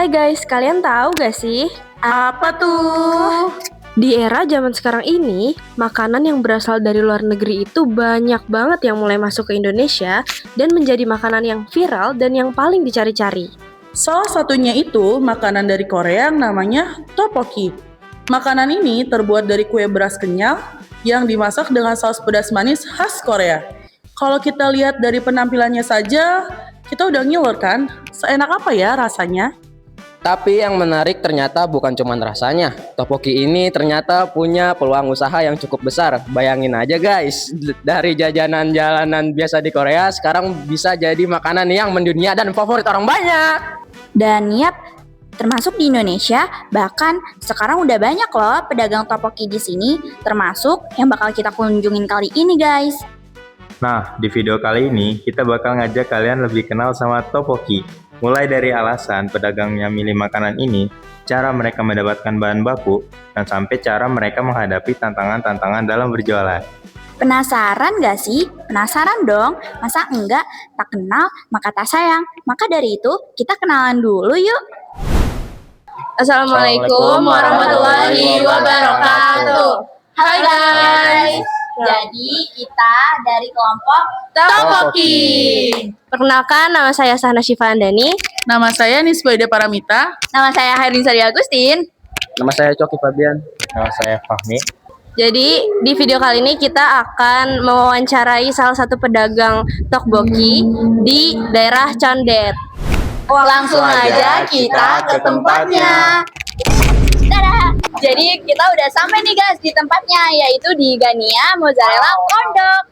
Hai guys, kalian tahu gak sih? Apa tuh? Di era zaman sekarang ini, makanan yang berasal dari luar negeri itu banyak banget yang mulai masuk ke Indonesia dan menjadi makanan yang viral dan yang paling dicari-cari. Salah satunya itu makanan dari Korea yang namanya tteokbokki. Makanan ini terbuat dari kue beras kenyal yang dimasak dengan saus pedas manis khas Korea. Kalau kita lihat dari penampilannya saja, kita udah ngiler kan? Seenak apa ya rasanya? Tapi yang menarik ternyata bukan cuma rasanya. Tteokbokki ini ternyata punya peluang usaha yang cukup besar. Bayangin aja guys, dari jajanan jalanan biasa di Korea sekarang bisa jadi makanan yang mendunia dan favorit orang banyak. Dan yap, termasuk di Indonesia, bahkan sekarang udah banyak loh pedagang tteokbokki di sini, termasuk yang bakal kita kunjungin kali ini guys. Nah, di video kali ini kita bakal ngajak kalian lebih kenal sama tteokbokki. Mulai dari alasan pedagangnya milih makanan ini, cara mereka mendapatkan bahan baku, dan sampai cara mereka menghadapi tantangan-tantangan dalam berjualan. Penasaran gak sih? Penasaran dong? Masa enggak? Tak kenal, maka tak sayang. Maka dari itu, kita kenalan dulu yuk. Assalamualaikum warahmatullahi wabarakatuh. Hai guys! Jadi kita dari kelompok Tteokbokki. Perkenalkan, nama saya Sahna Syifa Andani. Nama saya Nisba Ida Paramita. Nama saya Hairin Sari Agustin. Nama saya Coki Fabian. Nama saya Fahmi. Jadi di video kali ini kita akan mewawancarai salah satu pedagang tteokbokki di daerah Condet. Langsung aja kita ke tempatnya. Dadah! Jadi kita udah sampai nih guys di tempatnya, yaitu di Gania Mozzarella Kondok.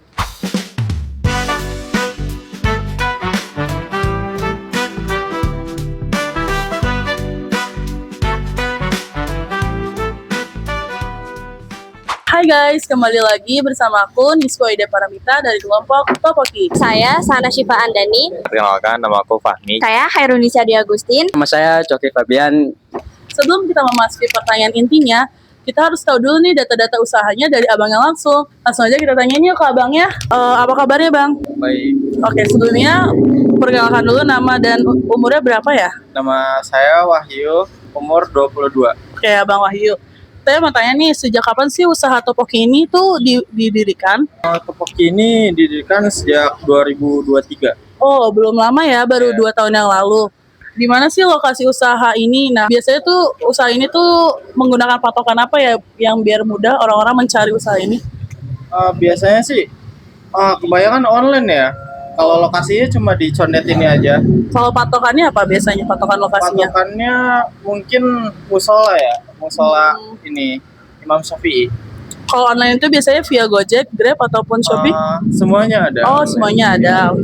Hai guys, kembali lagi bersama aku Nisba Ida Paramita dari kelompok tteokbokki. Saya Sahna Syifa Andani. Perkenalkan, nama aku Fahmi. Saya Hairun Sari Agustin. Nama saya Coki Fabian. Sebelum kita memasuki pertanyaan intinya, kita harus tahu dulu nih data-data usahanya dari abangnya langsung. Langsung aja kita tanyain yuk ke abangnya. Apa kabarnya bang? Baik, Oke, sebelumnya perkenalkan dulu nama dan umurnya berapa ya? nama saya Wahyu, umur 22. Oke, Abang Wahyu. Saya mau tanya nih, sejak kapan sih usaha tteokbokki ini tuh didirikan? Tteokbokki ini didirikan sejak 2023. Oh, belum lama ya, baru 2 tahun yang lalu. Di mana sih lokasi usaha ini? Nah, biasanya tuh usaha ini tuh menggunakan patokan apa ya yang biar mudah orang-orang mencari usaha ini? Biasanya sih kebanyakan online ya. Kalau lokasinya cuma di Condet ini aja. Kalau patokannya apa biasanya patokan lokasinya? Patokannya mungkin musola ya, musola ini Imam Syafi'i. Kalau online itu biasanya via Gojek, Grab ataupun Shopee? Semuanya ada. Oh, semuanya ada.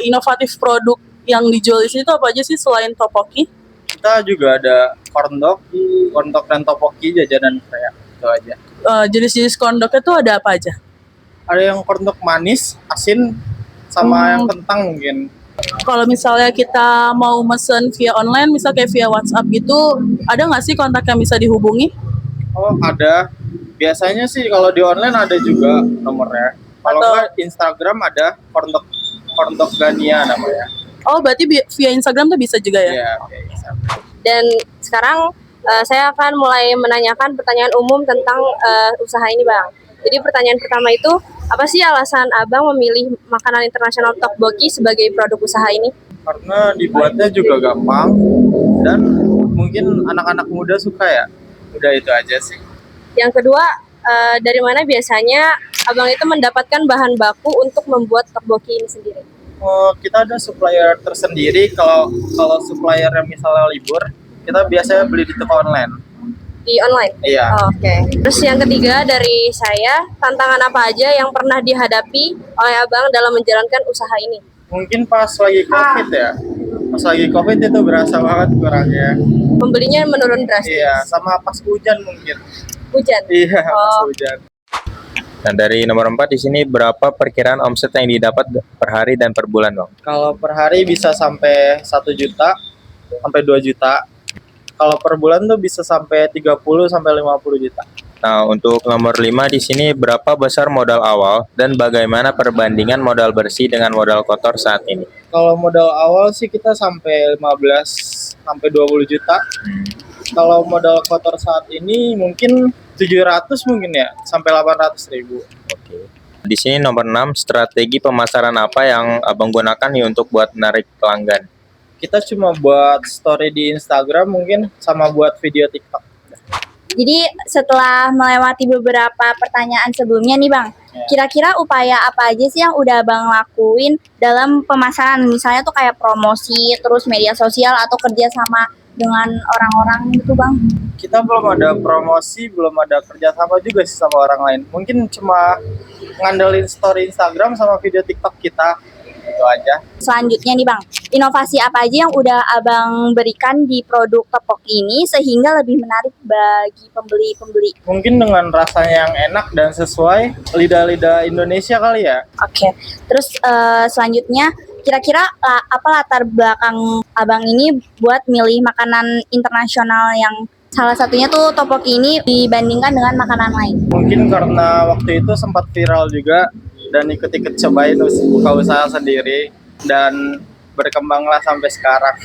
Inovatif produk yang dijual di situ apa aja sih selain tteokbokki? Kita juga ada corn dog dan tteokbokki jajanan Korea. Itu aja. Jenis-jenis kondoknya tuh ada apa aja? Ada yang corn dog manis, asin, sama yang kentang mungkin. Kalau misalnya kita mau mesen via online, misal kayak via WhatsApp gitu, ada nggak sih kontak yang bisa dihubungi? Oh, ada. Biasanya sih kalau di online ada juga nomornya. Kalau Atau- nggak Instagram ada corn dog Gania namanya. Oh, berarti via Instagram tuh bisa juga ya? Iya, kayak Instagram. Dan sekarang saya akan mulai menanyakan pertanyaan umum tentang usaha ini bang. Jadi pertanyaan pertama itu, apa sih alasan abang memilih makanan internasional tteokbokki sebagai produk usaha ini? Karena dibuatnya juga gampang dan mungkin anak-anak muda suka ya. Udah itu aja sih. Yang kedua, dari mana biasanya abang itu mendapatkan bahan baku untuk membuat tteokbokki ini sendiri? Oh, kita ada supplier tersendiri. Kalau supplier yang misalnya libur, kita biasanya beli di toko online. Di online? Iya. Oh, oke. Terus yang ketiga dari saya, tantangan apa aja yang pernah dihadapi oleh abang dalam menjalankan usaha ini? Mungkin pas lagi COVID ya. Pas lagi COVID itu berasa banget kurangnya. Pembelinya menurun drastis. Iya, sama pas hujan mungkin. Hujan? Iya, pas Oh. hujan. Dan dari nomor 4 di sini berapa perkiraan omset yang didapat per hari dan per bulan, Bang? Kalau per hari bisa sampai 1 juta sampai 2 juta. Kalau per bulan tuh bisa sampai 30 sampai 50 juta. Nah, untuk nomor 5 di sini berapa besar modal awal dan bagaimana perbandingan modal bersih dengan modal kotor saat ini? Kalau modal awal sih kita sampai 15 sampai 20 juta. Kalau modal kotor saat ini mungkin 700 mungkin ya, sampai 800.000. Di sini nomor 6, strategi pemasaran apa yang Abang gunakan nih untuk buat menarik pelanggan? Kita cuma buat story di Instagram mungkin, sama buat video TikTok. Jadi setelah melewati beberapa pertanyaan sebelumnya nih Bang, kira-kira upaya apa aja sih yang udah Bang lakuin dalam pemasaran? Misalnya tuh kayak promosi, terus media sosial, atau kerja sama dengan orang-orang gitu Bang? Kita belum ada promosi, belum ada kerjasama juga sih sama orang lain. Mungkin cuma ngandelin story Instagram sama video TikTok kita, itu aja. Selanjutnya nih Bang, inovasi apa aja yang udah Abang berikan di produk topoki ini sehingga lebih menarik bagi pembeli-pembeli? Mungkin dengan rasanya yang enak dan sesuai lidah-lidah Indonesia kali ya. Oke, terus selanjutnya kira-kira apa latar belakang Abang ini buat milih makanan internasional yang salah satunya tuh topoki ini dibandingkan dengan makanan lain? Mungkin karena waktu itu sempat viral juga dan ikut-ikut cobain buka usaha sendiri dan berkembanglah sampai sekarang.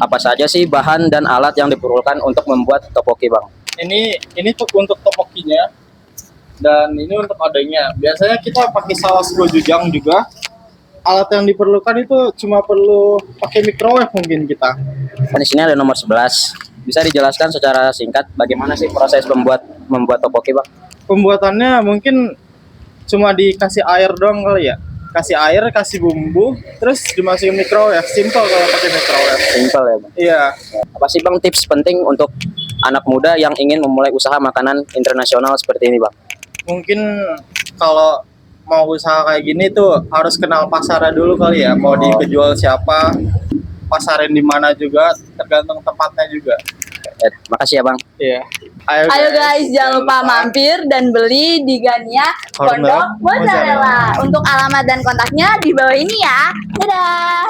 Apa saja sih bahan dan alat yang diperlukan untuk membuat topoki, Bang? Ini tuh untuk topokinya dan ini untuk adanya. Biasanya kita pakai saus gojujang juga. Alat yang diperlukan itu cuma perlu pakai microwave mungkin kita. Di sini ada nomor 11. Bisa dijelaskan secara singkat bagaimana sih proses membuat topoki, Bang? Pembuatannya mungkin cuma dikasih air doang kali ya. Kasih air, kasih bumbu, terus dimasukin microwave. Simple kalau pakai microwave. Simpel ya, Bang. Iya. Apa sih, Bang, tips penting untuk anak muda yang ingin memulai usaha makanan internasional seperti ini, Bang? Mungkin kalau mau usaha kayak gini tuh harus kenal pasarnya dulu kali ya. Mau dijual siapa, pasarin di mana juga, tergantung tempatnya juga. Makasih ya, Bang. Iya. Ayo guys, jangan lupa mampir dan beli di Gania Pondok Mozzarella. Untuk alamat dan kontaknya di bawah ini ya. Dadah!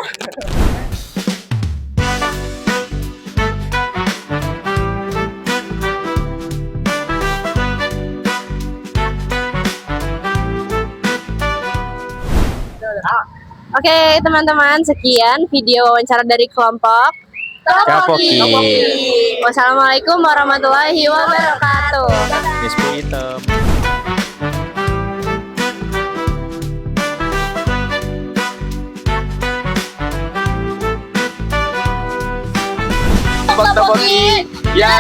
Oke, teman-teman, sekian video wawancara dari kelompok Topoki. Wassalamualaikum warahmatullahi wabarakatuh. Bispu hitam. Topoki! Ya.